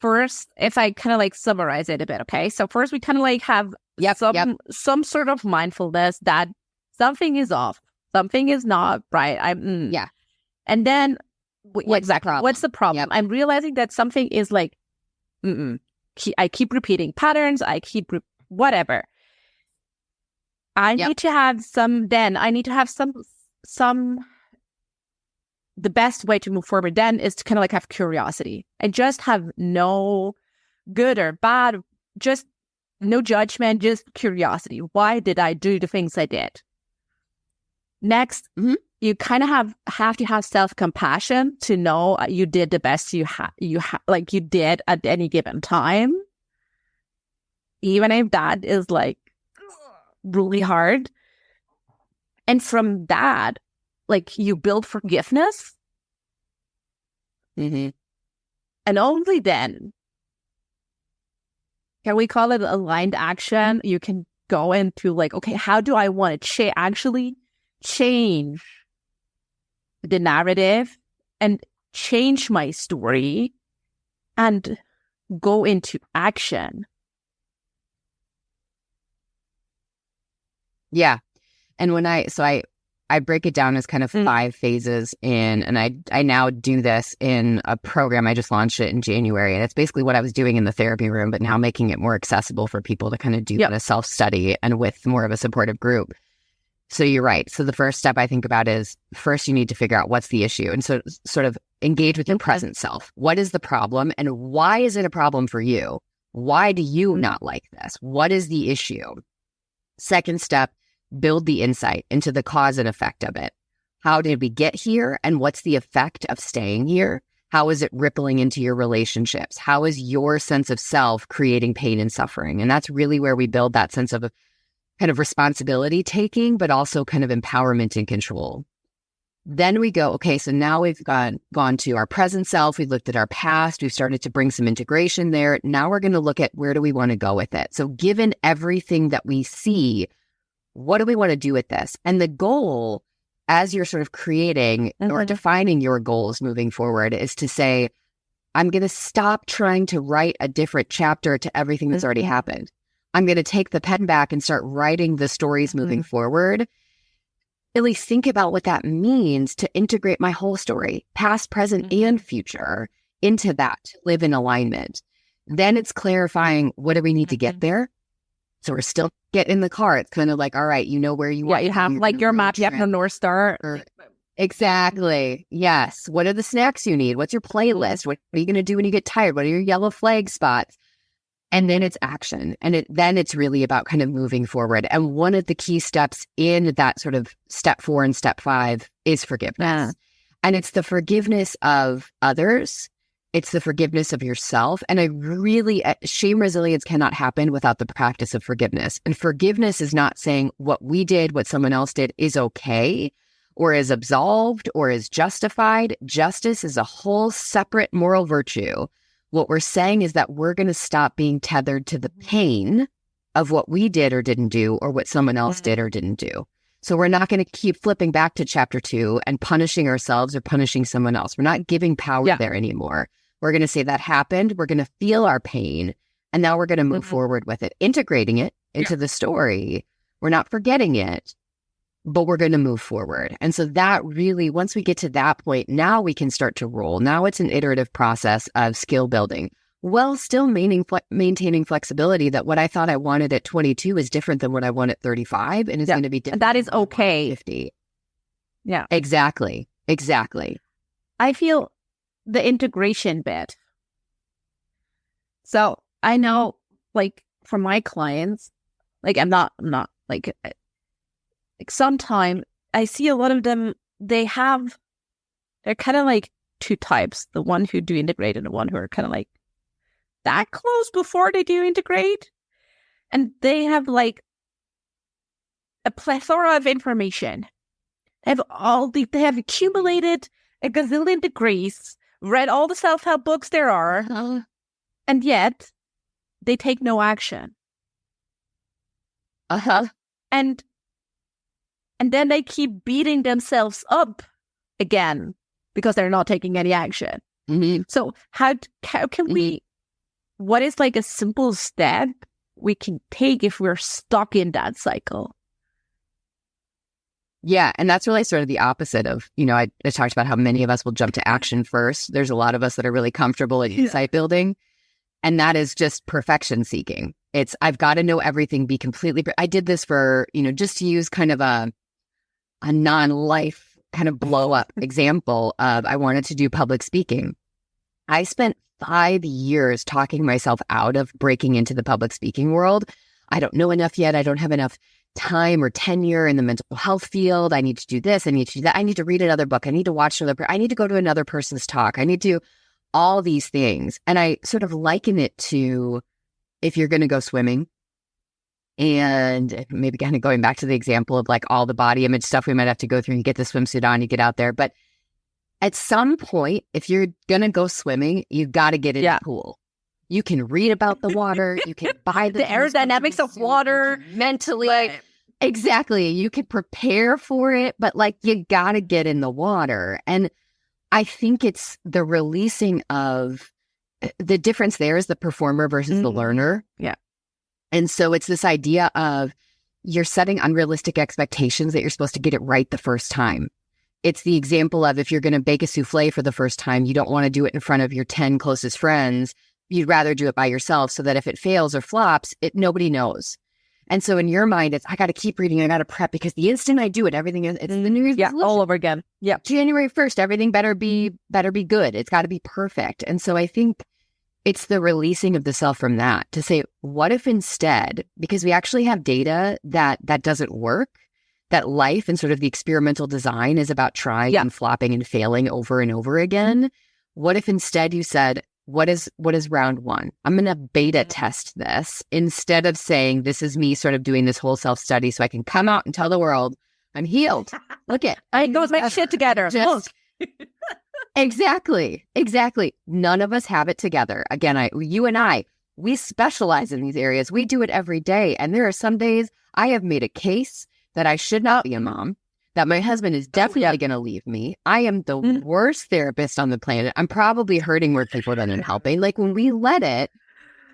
I kind of like summarize it a bit, okay? So first we kind of like have some sort of mindfulness that something is off, something is not right. And then what's the problem? Yep. I'm realizing that something is like, I keep repeating patterns. Whatever. I need to have some. The best way to move forward then is to kind of like have curiosity and just have no good or bad, just no judgment, just curiosity. Why did I do the things I did? Next, you kind of have to have self-compassion to know you did the best you did at any given time. Even if that is like really hard. And from that, like you build forgiveness. Mm-hmm. And only then can we call it aligned action. You can go into like, okay, how do I want to actually change the narrative and change my story and go into action? Yeah. And when I break it down as kind of 5 phases and I now do this in a program. I just launched it in January, and it's basically what I was doing in the therapy room, but now making it more accessible for people to kind of do a self-study and with more of a supportive group. So you're right. So the first step I think about is first you need to figure out what's the issue. And so sort of engage with your present self. What is the problem and why is it a problem for you? Why do you not like this? What is the issue? Second step, build the insight into the cause and effect of it. How did we get here? And what's the effect of staying here? How is it rippling into your relationships? How is your sense of self creating pain and suffering? And that's really where we build that sense of a kind of responsibility taking, but also kind of empowerment and control. Then we go, okay, so now we've gone to our present self. We've looked at our past. We've started to bring some integration there. Now we're going to look at where do we want to go with it? So given everything that we see, what do we want to do with this? And the goal, as you're sort of creating or defining your goals moving forward, is to say, I'm going to stop trying to write a different chapter to everything that's already happened. I'm going to take the pen back and start writing the stories moving forward. Really think about what that means to integrate my whole story, past, present, and future, into that, to live in alignment. Then it's clarifying, what do we need to get there? So we're still getting in the car. It's kind of like, all right, you know where you want. Yeah, you have like your map, you have a North Star. Exactly. Yes. What are the snacks you need? What's your playlist? What are you going to do when you get tired? What are your yellow flag spots? And then it's action. And then it's really about kind of moving forward. And one of the key steps in that sort of step 4 and step 5 is forgiveness. Yeah. And it's the forgiveness of others. It's the forgiveness of yourself. And shame resilience cannot happen without the practice of forgiveness. And forgiveness is not saying what we did, what someone else did is okay, or is absolved, or is justified. Justice is a whole separate moral virtue. What we're saying is that we're going to stop being tethered to the pain of what we did or didn't do, or what someone else did or didn't do. So we're not going to keep flipping back to chapter 2 and punishing ourselves or punishing someone else. We're not giving power there anymore. We're going to say that happened. We're going to feel our pain. And now we're going to move forward with it, integrating it into the story. We're not forgetting it, but we're going to move forward. And so that really, once we get to that point, now we can start to roll. Now it's an iterative process of skill building, while still maintaining flexibility that what I thought I wanted at 22 is different than what I want at 35 and is going to be different. And that is okay. 50. Yeah. Exactly. I feel the integration bit. So I know, like, for my clients, like I'm not like sometimes I see a lot of them, they're kind of like two types, the one who do integrate and the one who are kind of like that close before they do integrate. And they have like a plethora of information. They have accumulated a gazillion degrees, read all the self-help books there are, and yet they take no action. And then they keep beating themselves up again because they're not taking any action. So how can we, what is like a simple step we can take if we're stuck in that cycle? Yeah. And that's really sort of the opposite of, I talked about how many of us will jump to action first. There's a lot of us that are really comfortable in insight building. And that is just perfection seeking. It's, I've got to know everything, be completely, I did this for, just to use kind of a non-life kind of blow up example of, I wanted to do public speaking. I spent 5 years talking myself out of breaking into the public speaking world. I don't know enough yet. I don't have enough time or tenure in the mental health field. I need to do this. I need to do that. I need to read another book. I need to watch I need to go to another person's talk. I need to do all these things. And I sort of liken it to if you're going to go swimming, and maybe kind of going back to the example of like all the body image stuff we might have to go through. You get the swimsuit on, you get out there. But at some point, if you're going to go swimming, you've got to get in the pool. You can read about the water. You can buy the aerodynamics of water mentally. Exactly. You can prepare for it, but like you got to get in the water. And I think it's the releasing of the difference there is the performer versus the learner. Yeah. And so it's this idea of you're setting unrealistic expectations that you're supposed to get it right the first time. It's the example of if you're going to bake a souffle for the first time, you don't want to do it in front of your 10 closest friends. You'd rather do it by yourself so that if it fails or flops, nobody knows. And so in your mind, it's, I got to keep reading. I got to prep because the instant I do it, everything is, it's the New Year's resolution. All over again. Yeah. January 1st, everything better be good. It's got to be perfect. And so I think it's the releasing of the self from that to say, what if instead, because we actually have data that doesn't work, that life and sort of the experimental design is about trying and flopping and failing over and over again. What if instead you said, what is round one? I'm going to beta test this instead of saying this is me sort of doing this whole self-study so I can come out and tell the world I'm healed. Look at I got my shit together. Exactly. None of us have it together. Again, you and I, we specialize in these areas. We do it every day. And there are some days I have made a case that I should not be a mom, that my husband is definitely going to leave me. I am the worst therapist on the planet. I'm probably hurting more people than I'm helping. Like when we let it,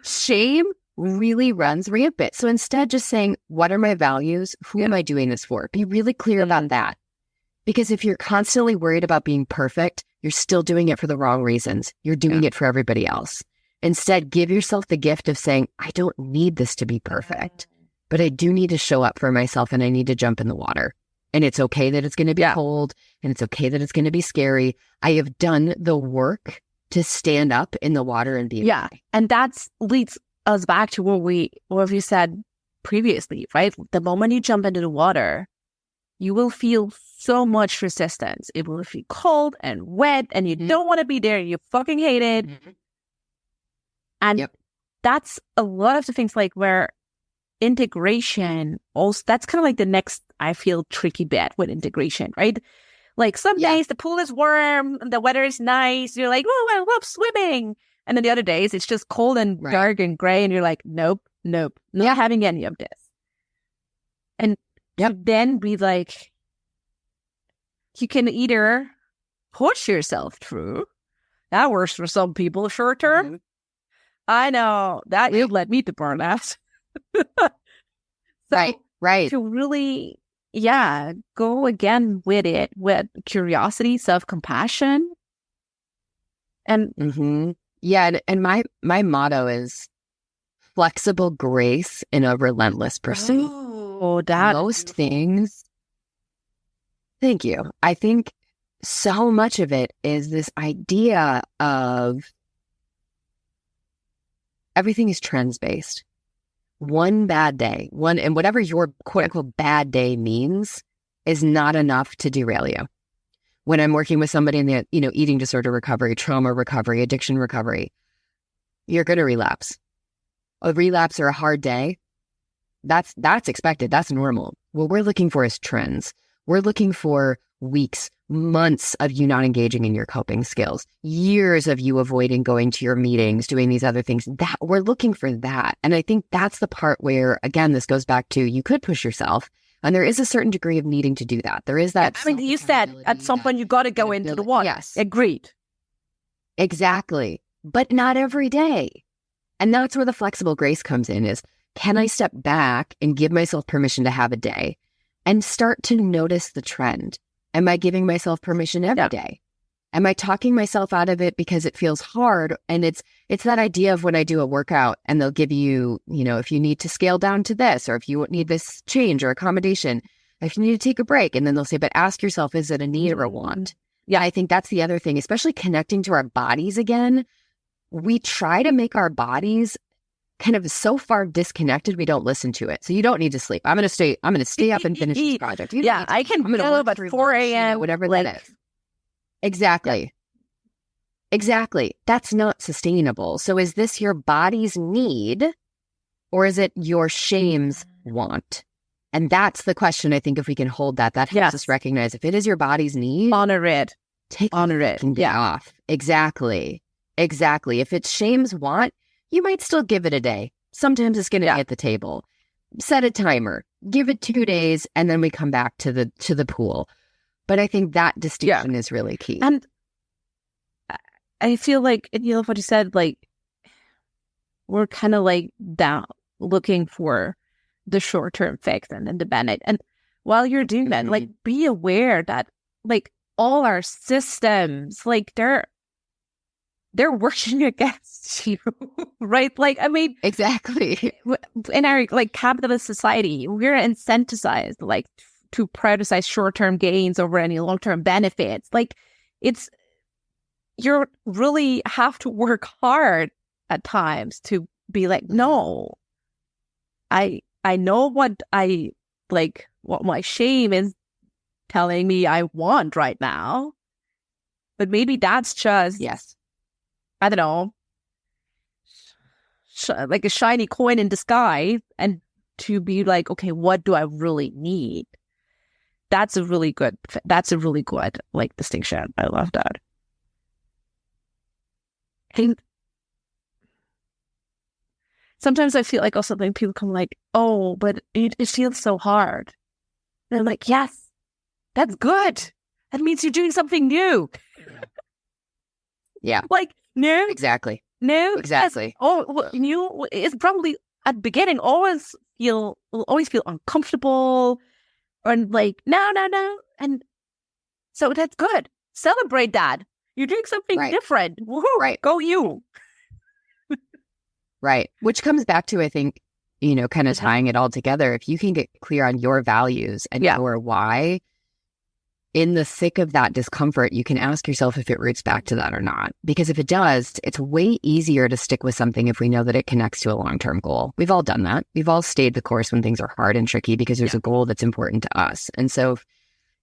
shame really runs rampant. So instead just saying, what are my values? Who am I doing this for? Be really clear about that. Because if you're constantly worried about being perfect, you're still doing it for the wrong reasons. You're doing it for everybody else. Instead, give yourself the gift of saying, I don't need this to be perfect, but I do need to show up for myself and I need to jump in the water. And it's okay that it's going to be cold and it's okay that it's going to be scary. I have done the work to stand up in the water and be okay. And that leads us back to what we said previously, right? The moment you jump into the water, you will feel so much resistance. It will feel cold and wet and you don't want to be there. You fucking hate it. And that's a lot of the things like where integration also, that's kind of like the next, I feel, tricky bit with integration, right? Like some days the pool is warm, the weather is nice. You're like, oh, I love swimming. And then the other days it's just cold and dark and gray. And you're like, nope, not having any of this. And then be like, you can either push yourself through. That works for some people short term. I know that it led me to burnout. Right. To really, go again with it, with curiosity, self-compassion. And and my motto is flexible grace in a relentless pursuit. Oh, that most things. Thank you. I think so much of it is this idea of everything is trends based. one bad day, and whatever your quote unquote bad day means is not enough to derail you. When I'm working with somebody in the, eating disorder recovery, trauma recovery, addiction recovery, you're going to relapse. A relapse or a hard day, that's expected. That's normal. What we're looking for is trends. We're looking for weeks, months of you not engaging in your coping skills, years of you avoiding going to your meetings, doing these other things. That we're looking for that. And I think that's the part where, again, this goes back to you could push yourself. And there is a certain degree of needing to do that. There is that. I mean, you said at some point you got to go into the water. Yes. Agreed. Exactly. But not every day. And that's where the flexible grace comes in is, can I step back and give myself permission to have a day and start to notice the trend? Am I giving myself permission every day? Am I talking myself out of it because it feels hard? And it's that idea of when I do a workout and they'll give you, if you need to scale down to this, or if you need this change or accommodation, if you need to take a break, and then they'll say, but ask yourself, is it a need or a want? Yeah, I think that's the other thing, especially connecting to our bodies again. We try to make our bodies kind of so far disconnected, we don't listen to it. So you don't need to sleep. I'm going to stay up and finish this project. I can get up at 4 a.m. Whatever that is. Exactly. Exactly. That's not sustainable. So is this your body's need, or is it your shame's want? And that's the question. I think if we can hold that helps us recognize if it is your body's need, honor it. Honor it. Off. Exactly. If it's shame's want, you might still give it a day. Sometimes it's going to hit the table. Set a timer. Give it 2 days, and then we come back to the pool. But I think that distinction is really key. And I feel like, what you said, like, we're kind of like down looking for the short-term fix and the benefit. And while you're doing that, like, be aware that, like, all our systems, like, they're working against you, right? Like, I mean, exactly. In our like capitalist society, we're incentivized like to prioritize short-term gains over any long-term benefits. Like, you really have to work hard at times to be like, no, I know what what my shame is telling me I want right now, but maybe that's just I don't know, like a shiny coin in the sky, and to be like, okay, what do I really need? That's a really good like distinction. I love that. And sometimes I feel like also like people come like, oh, but it feels so hard. And I'm like, yes, that's good. That means you're doing something new. Yeah. Like, no. Exactly. No. Exactly. Yes. Oh, new is probably at the beginning will always feel uncomfortable, and like, no. And so that's good. Celebrate that. You're doing something different. Woo-hoo. Right. Go you. Right. Which comes back to, I think, kind of tying it all together. If you can get clear on your values and your why, in the thick of that discomfort, you can ask yourself if it roots back to that or not. Because if it does, it's way easier to stick with something if we know that it connects to a long-term goal. We've all done that. We've all stayed the course when things are hard and tricky because there's a goal that's important to us. And so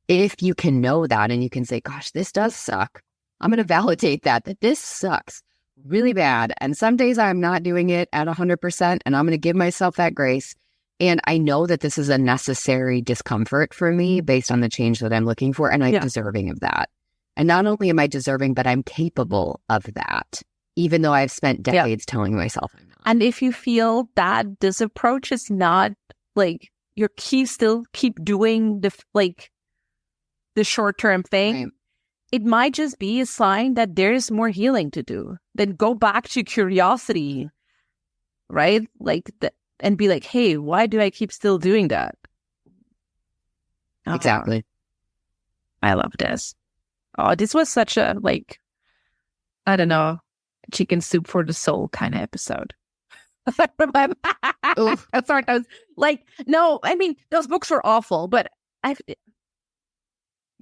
if you can know that and you can say, gosh, this does suck, I'm going to validate that this sucks really bad. And some days I'm not doing it at 100%, and I'm going to give myself that grace. And I know that this is a necessary discomfort for me based on the change that I'm looking for. And I'm deserving of that. And not only am I deserving, but I'm capable of that, even though I've spent decades telling myself I'm not. And if you feel that this approach is not like you're still keep doing the short-term thing, it might just be a sign that there's more healing to do. Then go back to curiosity, right? Like and be like, hey, why do I keep still doing that? Exactly. I love this. Oh, this was such a, I don't know, chicken soup for the soul kind of episode. Sorry, I was like, no, I mean, those books were awful, but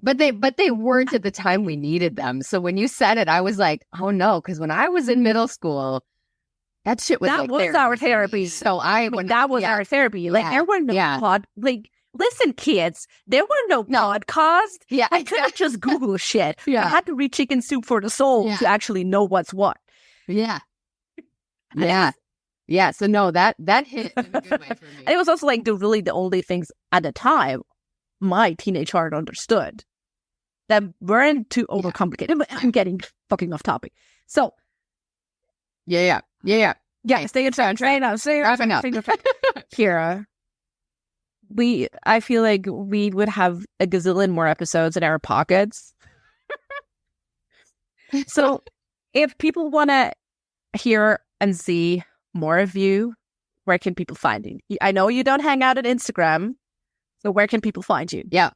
But they weren't at the time we needed them. So when you said it, I was like, oh no, because when I was in middle school, That shit was that was our therapy. So that was our therapy. Like there were no listen, kids, there were no podcasts. Yeah, I couldn't just Google shit. Yeah. I had to read Chicken Soup for the Soul to actually know what's what. Yeah. Yeah. Yeah. So no, that hit in a good way for me. And it was also like the only things at the time my teenage heart understood that weren't too overcomplicated. But I'm getting fucking off topic. So Yeah. Stay in touch right now. Wrapping up. Kyira, I feel like we would have a gazillion more episodes in our pockets. So if people want to hear and see more of you, where can people find you? I know you don't hang out at Instagram, so where can people find you? Yeah.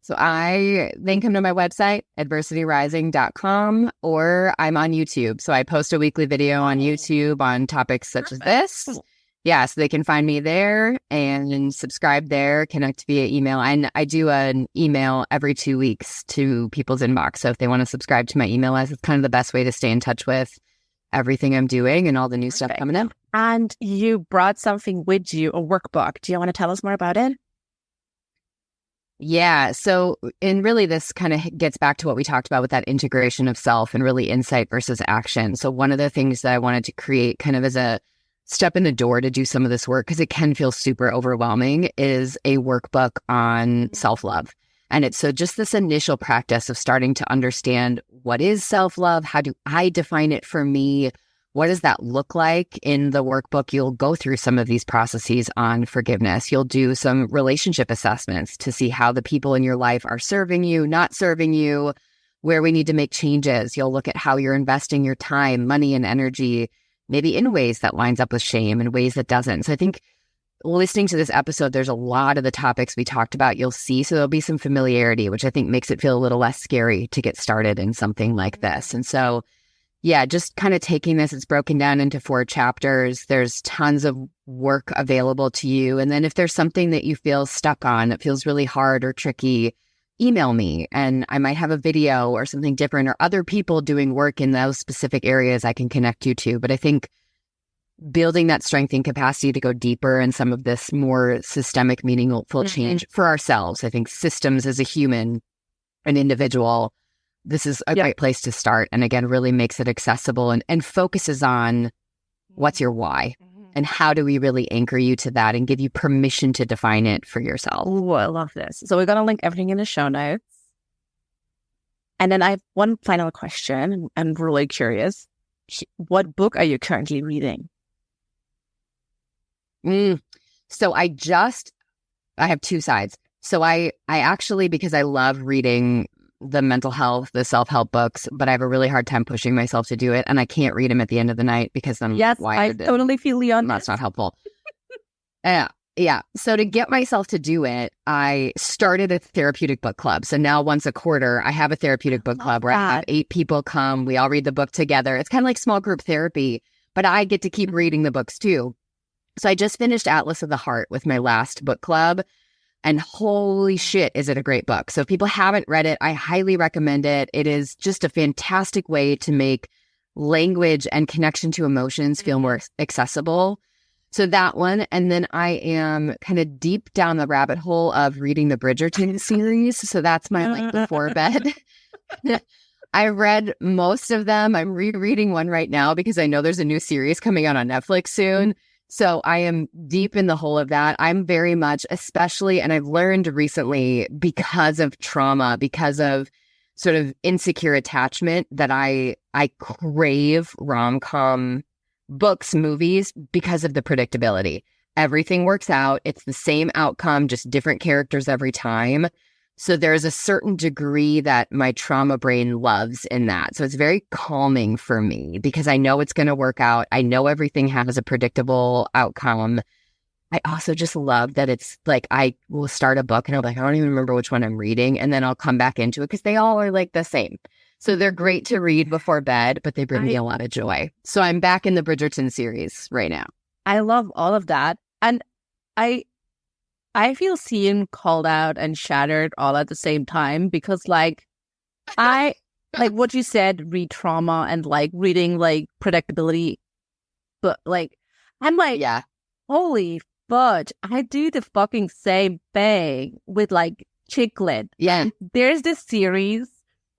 So they can come to my website, adversityrising.com, or I'm on YouTube. So I post a weekly video on YouTube on topics such as this. Yeah, so they can find me there and subscribe there, connect via email. And I do an email every 2 weeks to people's inbox. So if they want to subscribe to my email list, it's kind of the best way to stay in touch with everything I'm doing and all the new stuff coming up. And you brought something with you, a workbook. Do you want to tell us more about it? Yeah. So, and really this kind of gets back to what we talked about with that integration of self and really insight versus action. So one of the things that I wanted to create kind of as a step in the door to do some of this work, because it can feel super overwhelming, is a workbook on self-love. And it's so just this initial practice of starting to understand what is self-love, how do I define it for me, what does that look like? In the workbook, you'll go through some of these processes on forgiveness. You'll do some relationship assessments to see how the people in your life are serving you, not serving you, where we need to make changes. You'll look at how you're investing your time, money, and energy, maybe in ways that lines up with shame and ways that doesn't. So I think listening to this episode, there's a lot of the topics we talked about you'll see. So there'll be some familiarity, which I think makes it feel a little less scary to get started in something like this. And so, yeah, just kind of taking this, it's broken down into 4 chapters. There's tons of work available to you. And then if there's something that you feel stuck on, that feels really hard or tricky, email me and I might have a video or something different or other people doing work in those specific areas I can connect you to. But I think building that strength and capacity to go deeper in some of this more systemic, meaningful change for ourselves. I think systems as a human, an individual, this is a great place to start. And again, really makes it accessible and focuses on what's your why and how do we really anchor you to that and give you permission to define it for yourself. Oh, I love this. So we're going to link everything in the show notes. And then I have one final question. I'm really curious. What book are you currently reading? So I have 2 sides. So I actually, because I love reading the mental health, the self-help books, but I have a really hard time pushing myself to do it. And I can't read them at the end of the night because I'm wired. I totally feel you on that's not helpful. Yeah. So to get myself to do it, I started a therapeutic book club. So now once a quarter, I have a therapeutic book club where I have 8 people come. We all read the book together. It's kind of like small group therapy, but I get to keep reading the books too. So I just finished Atlas of the Heart with my last book club. And holy shit, is it a great book. So if people haven't read it, I highly recommend it. It is just a fantastic way to make language and connection to emotions feel more accessible. So that one. And then I am kind of deep down the rabbit hole of reading the Bridgerton series. So that's my like before bed. I read most of them. I'm rereading one right now because I know there's a new series coming out on Netflix soon. So I am deep in the hole of that. I'm very much, especially, and I've learned recently because of trauma, because of sort of insecure attachment, that I crave rom-com books, movies, because of the predictability. Everything works out. It's the same outcome, just different characters every time. So there's a certain degree that my trauma brain loves in that. So it's very calming for me because I know it's going to work out. I know everything has a predictable outcome. I also just love that it's like I will start a book and I'll be like, I don't even remember which one I'm reading. And then I'll come back into it because they all are like the same. So they're great to read before bed, but they bring me a lot of joy. So I'm back in the Bridgerton series right now. I love all of that. And I feel seen, called out, and shattered all at the same time because, like, I like what you said, read trauma and like reading like predictability. But like, I'm like, Yeah. holy fudge, I do the fucking same thing with like chick lit. Yeah. There's this series,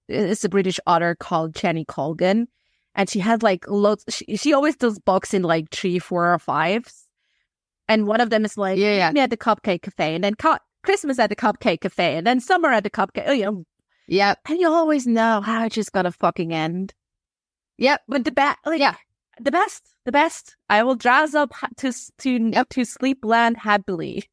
it's a British author called Jenny Colgan, and she has like loads, she always does books in like 3, 4, or 5s. And one of them is like, Yeah. me at the Cupcake Cafe, and then Christmas at the Cupcake Cafe, and then summer at the Cupcake, Yep. and you always know how it's just gonna fucking end. Yep. But the best. I will dress up to sleep land happily.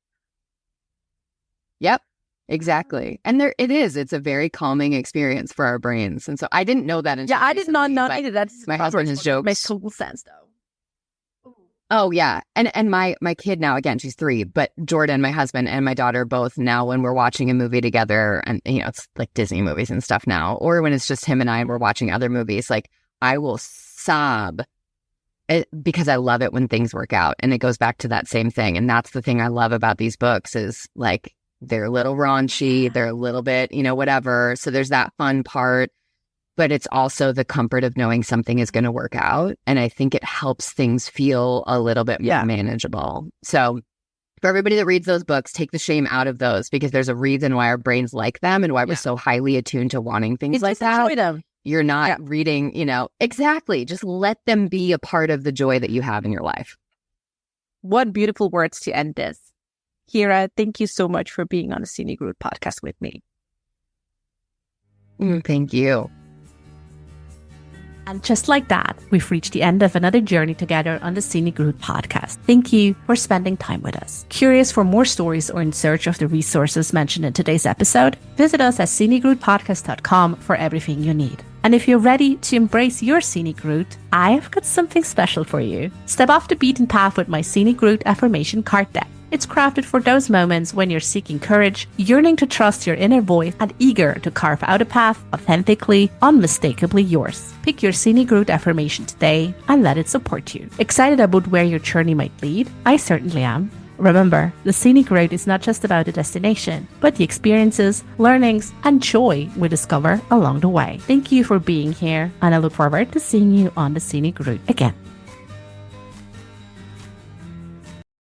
Yep. Exactly. And it's a very calming experience for our brains. And so I didn't know that. I did not know either. That's my husband has jokes. Makes total sense though. Oh yeah. And my kid now, again, she's 3, but Jordan, my husband, and my daughter both now, when we're watching a movie together, and it's like Disney movies and stuff now, or when it's just him and I and we're watching other movies, like I will sob because I love it when things work out. And it goes back to that same thing. And that's the thing I love about these books is like, they're a little raunchy, they're a little bit, whatever. So there's that fun part, but it's also the comfort of knowing something is going to work out. And I think it helps things feel a little bit more manageable. So for everybody that reads those books, take the shame out of those, because there's a reason why our brains like them and why we're so highly attuned to wanting things like that. Enjoy them. You're not reading, exactly. Just let them be a part of the joy that you have in your life. What beautiful words to end this. Kyira, thank you so much for being on the Scenic Route podcast with me. Thank you. And just like that, we've reached the end of another journey together on the Scenic Route podcast. Thank you for spending time with us. Curious for more stories or in search of the resources mentioned in today's episode? Visit us at scenicroutepodcast.com for everything you need. And if you're ready to embrace your scenic route, I've got something special for you. Step off the beaten path with my Scenic Route affirmation card deck. It's crafted for those moments when you're seeking courage, yearning to trust your inner voice, and eager to carve out a path authentically, unmistakably yours. Pick your Scenic Route affirmation today and let it support you. Excited about where your journey might lead? I certainly am. Remember, the Scenic Route is not just about the destination, but the experiences, learnings, and joy we discover along the way. Thank you for being here, and I look forward to seeing you on the Scenic Route again.